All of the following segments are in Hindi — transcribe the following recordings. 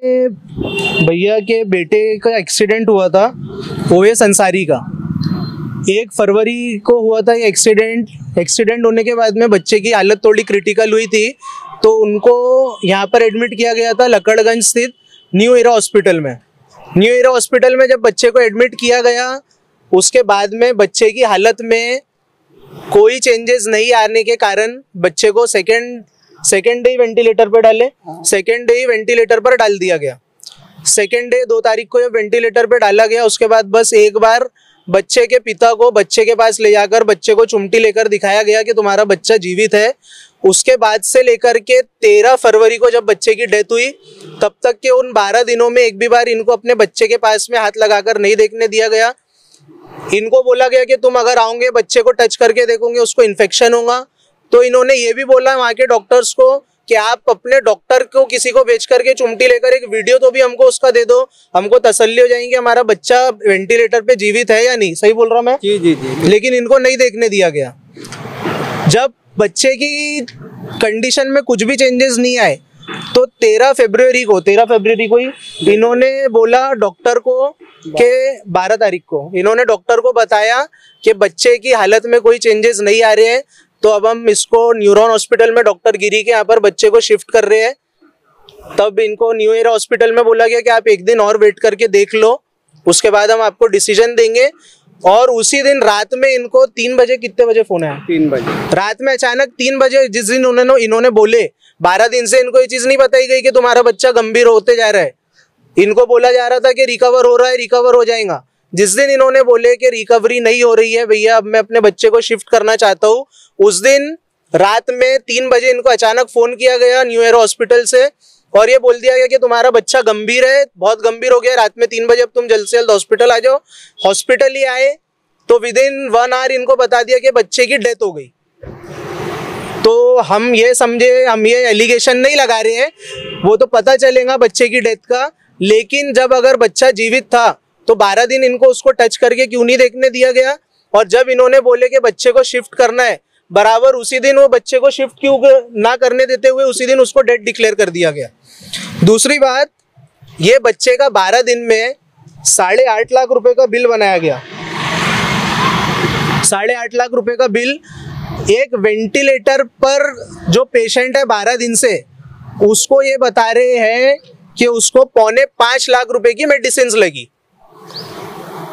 भैया के बेटे का एक्सीडेंट हुआ था, ओएस अंसारी का। 1 फरवरी को हुआ था ये एक्सीडेंट होने के बाद में बच्चे की हालत थोड़ी क्रिटिकल हुई थी, तो उनको यहाँ पर एडमिट किया गया था लकड़गंज स्थित न्यू एरा हॉस्पिटल में। न्यू एरा हॉस्पिटल में जब बच्चे को एडमिट किया गया, उसके बाद में बच्चे की हालत में कोई चेंजेस नहीं आने के कारण बच्चे को सेकेंड डे वेंटिलेटर पर डाल दिया गया। सेकेंड डे 2 तारीख को जब वेंटिलेटर पे डाला गया, उसके बाद बस एक बार बच्चे के पिता को बच्चे के पास ले जाकर बच्चे को चुमटी लेकर दिखाया गया कि तुम्हारा बच्चा जीवित है। उसके बाद से लेकर के 13 फरवरी को जब बच्चे की डेथ हुई, तब तक के उन 12 दिनों में एक भी बार इनको अपने बच्चे के पास में हाथ लगाकर नहीं देखने दिया गया। इनको बोला गया कि तुम अगर आओगे बच्चे को टच करके देखोगे उसको इन्फेक्शन होगा। तो इन्होंने ये भी बोला वहाँ के डॉक्टर्स को कि आप अपने डॉक्टर को किसी को भेज करके चुमटी लेकर एक वीडियो तो भी हमको उसका दे दो, हमको तसल्ली हो जाएगी हमारा बच्चा वेंटिलेटर पे जीवित है या नहीं। सही बोल रहा मैं? जी। लेकिन इनको नहीं देखने दिया गया। जब बच्चे की कंडीशन में कुछ भी चेंजेस नहीं आए, तो 13 फरवरी को ही इन्होंने बोला डॉक्टर को कि 12 तारीख को इन्होंने डॉक्टर को बताया कि बच्चे की हालत में कोई चेंजेस नहीं आ रहे हैं, तो अब हम इसको न्यूरॉन हॉस्पिटल में डॉक्टर गिरी के यहाँ पर बच्चे को शिफ्ट कर रहे हैं। तब इनको न्यू एरा हॉस्पिटल में बोला गया कि आप 1 दिन और वेट करके देख लो, उसके बाद हम आपको डिसीजन देंगे। और उसी दिन रात में इनको 3 बजे, कितने बजे फोन आया? 3 बजे रात में अचानक 3 बजे, जिस दिन इन्होंने बोले 12 दिन से इनको ये चीज नहीं बताई गई कि तुम्हारा बच्चा गंभीर होते जा रहा है। इनको बोला जा रहा था कि रिकवर हो रहा है, रिकवर हो जाएगा। जिस दिन इन्होंने बोले कि रिकवरी नहीं हो रही है भैया, अब मैं अपने बच्चे को शिफ्ट करना चाहता हूँ, उस दिन रात में 3 बजे इनको अचानक फोन किया गया न्यू एरा हॉस्पिटल से और ये बोल दिया गया कि तुम्हारा बच्चा गंभीर है, बहुत गंभीर हो गया, रात में 3 बजे अब तुम जल्द से जल्द हॉस्पिटल आ जाओ। हॉस्पिटल ही आए तो विदिन 1 आवर इनको बता दिया कि बच्चे की डेथ हो गई। तो हम ये समझे, हम ये एलिगेशन नहीं लगा रहे हैं, वो तो पता चलेगा बच्चे की डेथ का। लेकिन जब अगर बच्चा जीवित था तो 12 दिन इनको उसको टच करके क्यों नहीं देखने दिया गया? और जब इन्होंने बोले कि बच्चे को शिफ्ट करना है, बराबर उसी दिन वो बच्चे को शिफ्ट क्यों ना करने देते हुए उसी दिन उसको डेड डिक्लेयर कर दिया गया। दूसरी बात, ये बच्चे का 12 दिन में 8.5 लाख रुपए का बिल बनाया गया। 8.5 लाख रुपए का बिल। एक वेंटिलेटर पर जो पेशेंट है 12 दिन से, उसको ये बता रहे हैं कि उसको 4.25 लाख रुपए की मेडिसिन लगी।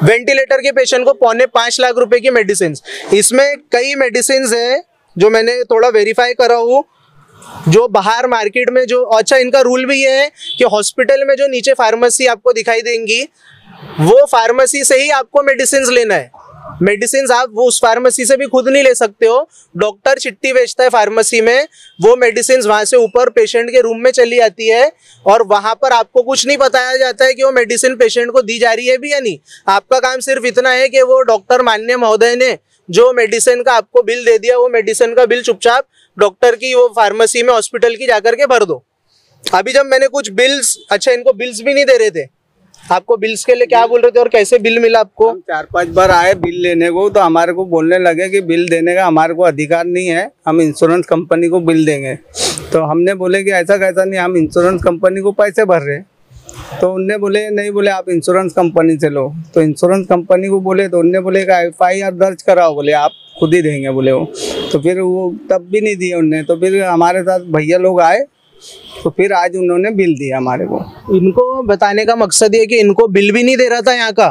वेंटिलेटर के पेशेंट को 4.25 लाख रुपए की मेडिसिन। इसमें कई मेडिसिन है जो मैंने थोड़ा वेरीफाई करा हूँ, जो बाहर मार्केट में जो, अच्छा इनका रूल भी ये है कि हॉस्पिटल में जो नीचे फार्मेसी आपको दिखाई देंगी, वो फार्मेसी से ही आपको मेडिसिन लेना है। मेडिसिन आप वो उस फार्मेसी से भी खुद नहीं ले सकते हो, डॉक्टर चिट्ठी बेचता है फार्मेसी में, वो मेडिसिन वहां से ऊपर पेशेंट के रूम में चली आती है और वहां पर आपको कुछ नहीं बताया जाता है कि वो मेडिसिन पेशेंट को दी जा रही है भी या नहीं। आपका काम सिर्फ इतना है कि वो डॉक्टर मान्य महोदय ने जो मेडिसिन का आपको बिल दे दिया, वो मेडिसिन का बिल चुपचाप डॉक्टर की वो फार्मेसी में हॉस्पिटल की जाकर के भर दो। अभी जब मैंने कुछ बिल्स, अच्छा इनको बिल्स भी नहीं दे रहे थे, आपको बिल्स के लिए क्या बोल रहे थे और कैसे बिल मिला आपको? हम 4-5 बार आए बिल लेने को, तो हमारे को बोलने लगे कि बिल देने का हमारे को अधिकार नहीं है, हम इंश्योरेंस कंपनी को बिल देंगे। तो हमने बोले कि ऐसा कैसा नहीं, हम इंश्योरेंस कंपनी को पैसे भर रहे। तो उनने बोले नहीं, बोले आप इंश्योरेंस कंपनी से लो। तो इंश्योरेंस कंपनी को बोले तो उनने बोले कि FIR दर्ज कराओ, बोले आप खुद ही देंगे बोले वो। तो फिर वो तब भी नहीं दिए उनने। तो फिर हमारे साथ भैया लोग आए, तो फिर आज उन्होंने बिल दिया हमारे को। इनको बताने का मकसद ये कि इनको बिल भी नहीं दे रहा था यहाँ का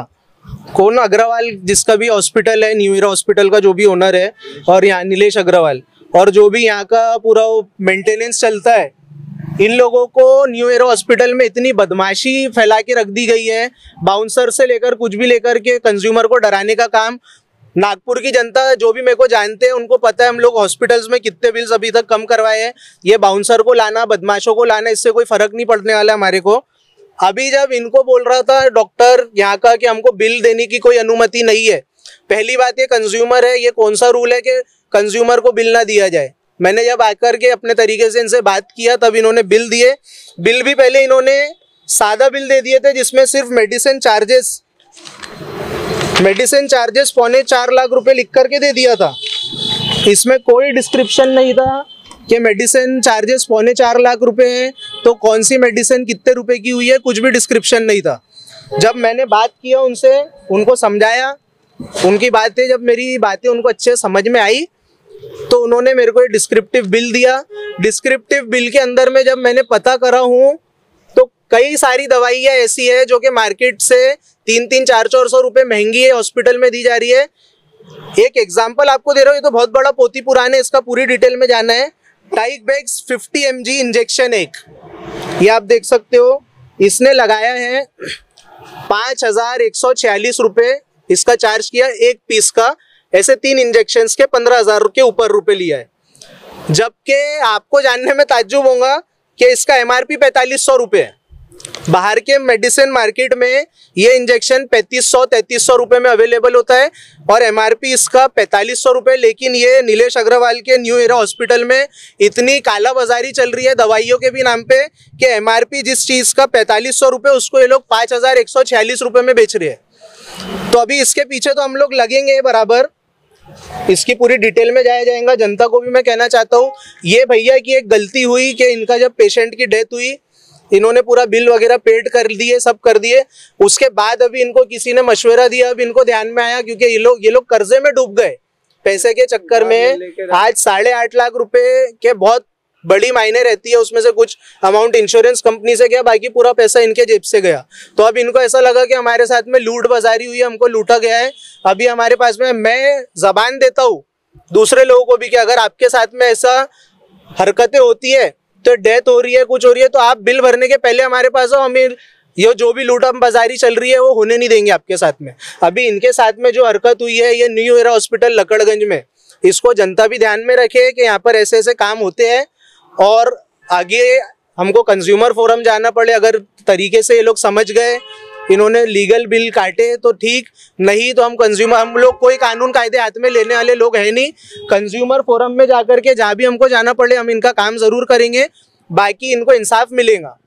कौन, अग्रवाल जिसका भी हॉस्पिटल है, न्यू एरा हॉस्पिटल का जो भी ओनर है, और यहाँ नीलेश अग्रवाल, और जो भी यहाँ का पूरा मेंटेनेंस चलता है, इन लोगों को न्यू एरा हॉस्पिटल में इतनी बदमाशी फैला के रख दी गई है। बाउंसर से लेकर कुछ भी लेकर के कंज्यूमर को डराने का काम। नागपुर की जनता जो भी मेरे को जानते हैं उनको पता है हम लोग हॉस्पिटल्स में कितने बिल्स अभी तक कम करवाए हैं। ये बाउंसर को लाना, बदमाशों को लाना, इससे कोई फर्क नहीं पड़ने वाला हमारे को। अभी जब इनको बोल रहा था डॉक्टर यहाँ का कि हमको बिल देने की कोई अनुमति नहीं है, पहली बात ये कंज्यूमर है, ये कौन सा रूल है कि कंज्यूमर को बिल ना दिया जाए। मैंने जब आकर के अपने तरीके से इनसे बात किया तब इन्होंने बिल दिए। बिल भी पहले इन्होंने सादा बिल दे दिए थे जिसमें सिर्फ मेडिसिन चार्जेस 4.25 लाख रुपए लिख करके दे दिया था। इसमें कोई डिस्क्रिप्शन नहीं था कि मेडिसिन चार्जेस 3.25 लाख रुपए हैं, तो कौन सी मेडिसिन कितने रुपए की हुई है, कुछ भी डिस्क्रिप्शन नहीं था। जब मैंने बात किया उनसे, उनको समझाया, उनकी बातें जब मेरी बातें उनको अच्छे समझ में आई, तो उन्होंने मेरे को एक डिस्क्रिप्टिव बिल दिया। डिस्क्रिप्टिव बिल के अंदर में जब मैंने पता करा हूँ, तो कई सारी दवाइयाँ ऐसी है जो कि मार्केट से 300-400 रुपये महंगी है, हॉस्पिटल में दी जा रही है। एक एग्जाम्पल आपको दे रहा हूँ, ये तो बहुत बड़ा पोती पुराण है, इसका पूरी डिटेल में जाना है। टाइकबैक्स 50 mg इंजेक्शन एक, ये आप देख सकते हो, इसने लगाया है 5,146 रुपये इसका चार्ज किया एक पीस का। ऐसे 3 इंजेक्शंस के 15,000 के ऊपर रुपए लिया है। जबकि आपको जानने में ताज्जुब होगा कि इसका MRP 4,500 रुपये है। बाहर के मेडिसिन मार्केट में ये इंजेक्शन 3,500-3,300 रुपये में अवेलेबल होता है और MRP इसका 4,500 रुपये। लेकिन ये नीलेश अग्रवाल के न्यू एरा हॉस्पिटल में इतनी काला बाजारी चल रही है दवाइयों के भी नाम पे कि MRP जिस चीज़ का 4,500 रुपये, उसको ये लोग 5,146 रुपये में बेच रहे हैं। तो अभी इसके पीछे तो हम लोग लगेंगे बराबर, इसकी पूरी डिटेल में जाया जाएगा। जनता को भी मैं कहना चाहता हूँ, ये भैया की एक गलती हुई कि इनका जब पेशेंट की डेथ हुई, इन्होंने पूरा बिल वगैरह पेड कर दिए, सब कर दिए। उसके बाद अभी इनको किसी ने मशवरा दिया, अभी इनको ध्यान में आया, क्योंकि ये लोग कर्जे में डूब गए पैसे के चक्कर में। आज 8.5 लाख रुपए के बहुत बड़ी मायने रहती है, उसमें से कुछ अमाउंट इंश्योरेंस कंपनी से गया, बाकी पूरा पैसा इनके जेब से गया। तो अब इनको ऐसा लगा कि हमारे साथ में लूट बाजारी हुई है, हमको लूटा गया है। अभी हमारे पास में, मैं जबान देता हूँ दूसरे लोगों को भी कि अगर आपके साथ में ऐसा हरकतें होती है, तो डेथ हो रही है, कुछ हो रही है, तो आप बिल भरने के पहले हमारे पास आओ, हमें ये जो भी लूटा बाजारी चल रही है वो होने नहीं देंगे आपके साथ में। अभी इनके साथ में जो हरकत हुई है, ये न्यू एरा हॉस्पिटल लकड़गंज में, इसको जनता भी ध्यान में रखे कि यहाँ पर ऐसे ऐसे काम होते हैं। और आगे हमको कंज्यूमर फोरम जाना पड़े, अगर तरीके से ये लोग समझ गए, इन्होंने लीगल बिल काटे तो ठीक, नहीं तो हम लोग कोई कानून कायदे हाथ में लेने वाले लोग हैं नहीं। कंज्यूमर फोरम में जाकर के जहाँ भी हमको जाना पड़े, हम इनका काम जरूर करेंगे, बाकी इनको इंसाफ मिलेगा।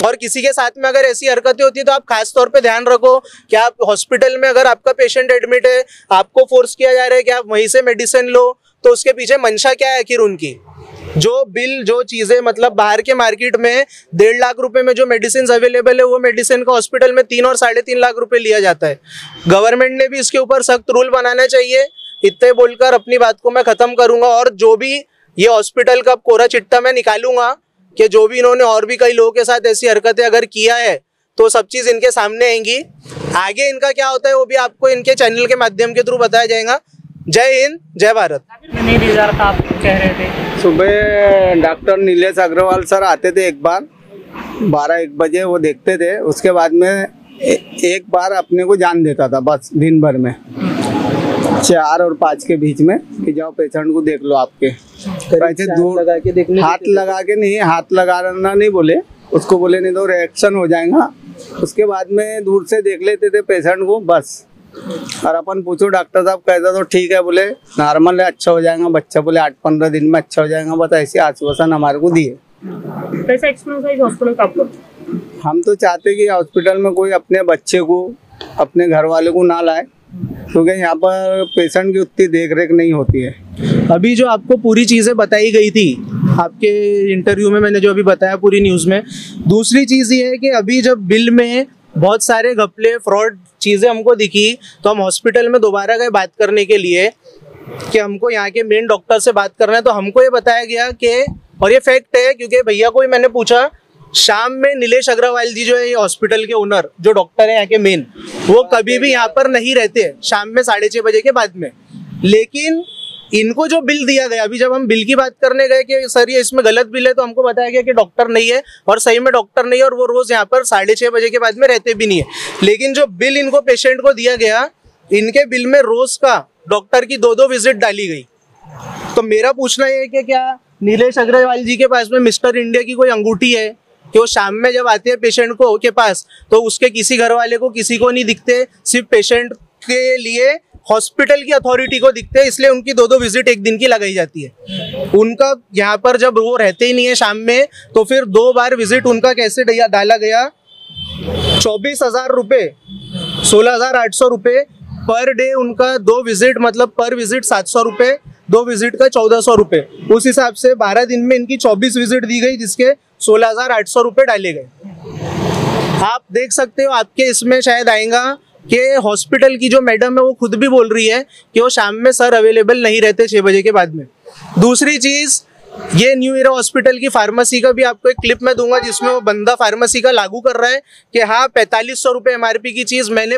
और किसी के साथ में अगर ऐसी हरकतें होती है, तो आप खास तौर पे ध्यान रखो कि आप हॉस्पिटल में अगर आपका पेशेंट एडमिट है, आपको फोर्स किया जा रहा है कि आप वहीं से मेडिसिन लो, तो उसके पीछे मंशा क्या है आखिर उनकी? जो बिल, जो चीज़ें, मतलब बाहर के मार्केट में 1.5 लाख रुपए में जो मेडिसिन अवेलेबल है, वो मेडिसिन का हॉस्पिटल में 3 और 3.5 लाख रुपए लिया जाता है। गवर्नमेंट ने भी इसके ऊपर सख्त रूल बनाना चाहिए। इतने बोलकर अपनी बात को मैं ख़त्म करूंगा। और जो भी ये हॉस्पिटल का कोरा चिट्टा मैं निकालूंगा कि जो भी इन्होंने और भी कई लोगों के साथ ऐसी हरकतें अगर किया है, तो सब चीज़ इनके सामने आएंगी। आगे इनका क्या होता है वो भी आपको इनके चैनल के माध्यम के थ्रू बताया जाएगा। जय हिंद, जय भारत। नहीं रिजल्ट आप कह रहे थे, सुबह डॉक्टर नीलेश अग्रवाल सर आते थे एक बार 12-1 बजे, वो देखते थे। उसके बाद में एक बार अपने को जान देता था बस दिन भर में 4 और 5 के बीच में कि जाओ पेशेंट को देख लो। आपके पैसे दूर लगा के देखने, हाथ लगा के नहीं, हाथ लगाना नहीं बोले उसको, बोले नहीं तो रिएक्शन हो जाएगा। उसके बाद में दूर से देख लेते थे पेशेंट को बस। और अपन पूछो डॉक्टर साहब कैसा, तो ठीक है बोले, नॉर्मल है, अच्छा हो जाएगा बच्चा, बोले 8-15 दिन में अच्छा हो जाएगा। बस ऐसी आश्वासन हमारे को दिए। कैसा एक्सपीरियंस है हॉस्पिटल का आपको? हम तो चाहते कि हॉस्पिटल में कोई अपने बच्चे को, अपने घर वाले को ना लाए, क्योंकि यहाँ पर पेशेंट की उतनी देख रेख नहीं होती है। अभी जो आपको पूरी चीज़ें बताई गई थी आपके इंटरव्यू में, मैंने जो अभी बताया पूरी न्यूज़ में, दूसरी चीज़ ये है कि अभी जब बिल में बहुत सारे घपले, फ्रॉड चीज़ें हमको दिखी, तो हम हॉस्पिटल में दोबारा गए बात करने के लिए कि हमको यहाँ के मेन डॉक्टर से बात करना है। तो हमको ये बताया गया कि, और ये फैक्ट है क्योंकि भैया को ही मैंने पूछा, शाम में नीलेश अग्रवाल जी जो है ये हॉस्पिटल के ओनर, जो डॉक्टर है यहाँ के मेन, वो कभी भी यहाँ पर नहीं रहते शाम में 6:30 बजे के बाद में। लेकिन इनको जो बिल दिया गया, अभी जब हम बिल की बात करने गए कि सर ये इसमें गलत बिल है, तो हमको बताया गया कि डॉक्टर नहीं है, और सही में डॉक्टर नहीं है, और वो रोज यहाँ पर 6:30 बजे के बाद में रहते भी नहीं है। लेकिन जो बिल इनको पेशेंट को दिया गया, इनके बिल में रोज का डॉक्टर की 2-2 विजिट डाली गई। तो मेरा पूछना ये है कि क्या नीलेश अग्रवाल जी के पास में मिस्टर इंडिया की कोई अंगूठी है कि वो शाम में जब आते हैं पेशेंट को के पास, तो उसके किसी घर वाले को, किसी को नहीं दिखते, सिर्फ पेशेंट के लिए हॉस्पिटल की अथॉरिटी को दिखते हैं, इसलिए उनकी 2-2 विजिट एक दिन की लगाई जाती है। उनका यहाँ पर जब वो रहते ही नहीं है शाम में, तो फिर 2 बार विजिट उनका कैसे डाला गया? 24,000 रुपये, 16,800 रुपये पर डे उनका 2 विजिट, मतलब पर विजिट 700 रुपये। 2 विजिट का 1400 रुपये। उस हिसाब से 12 दिन में इनकी 24 विजिट दी गई, जिसके 16,800 रुपये डाले गए। आप देख सकते हो, आपके इसमें शायद आएगा कि हॉस्पिटल की जो मैडम है वो खुद भी बोल रही है कि वो शाम में सर अवेलेबल नहीं रहते 6 बजे के बाद में। दूसरी चीज़, ये न्यू एरा हॉस्पिटल की फार्मेसी का भी आपको एक क्लिप में दूंगा, जिसमें वो बंदा फार्मेसी का लागू कर रहा है कि हाँ 4500 रुपये MRP की चीज़ मैंने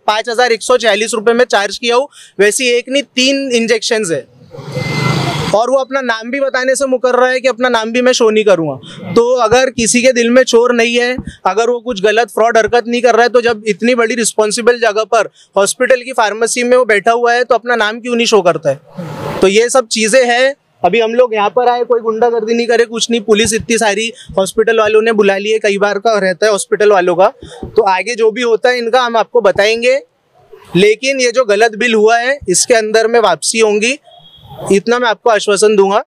5140 रुपये में चार्ज किया हूँ, वैसी एक नहीं 3 इंजेक्शंस है। और वो अपना नाम भी बताने से मुकर रहा है कि अपना नाम भी मैं शो नहीं करूँगा। तो अगर किसी के दिल में चोर नहीं है, अगर वो कुछ गलत फ्रॉड हरकत नहीं कर रहा है, तो जब इतनी बड़ी रिस्पॉन्सिबल जगह पर हॉस्पिटल की फार्मेसी में वो बैठा हुआ है तो अपना नाम क्यों नहीं शो करता है। तो ये सब चीज़ें हैं। अभी हम लोग यहाँ पर आए, कोई गुंडागर्दी नहीं करे, कुछ नहीं, पुलिस इतनी सारी हॉस्पिटल वालों ने बुला ली है, कई बार का रहता है हॉस्पिटल वालों का। तो आगे जो भी होता है इनका हम आपको बताएंगे, लेकिन ये जो गलत बिल हुआ है इसके अंदर में वापसी होंगी, इतना मैं आपको आश्वासन दूंगा।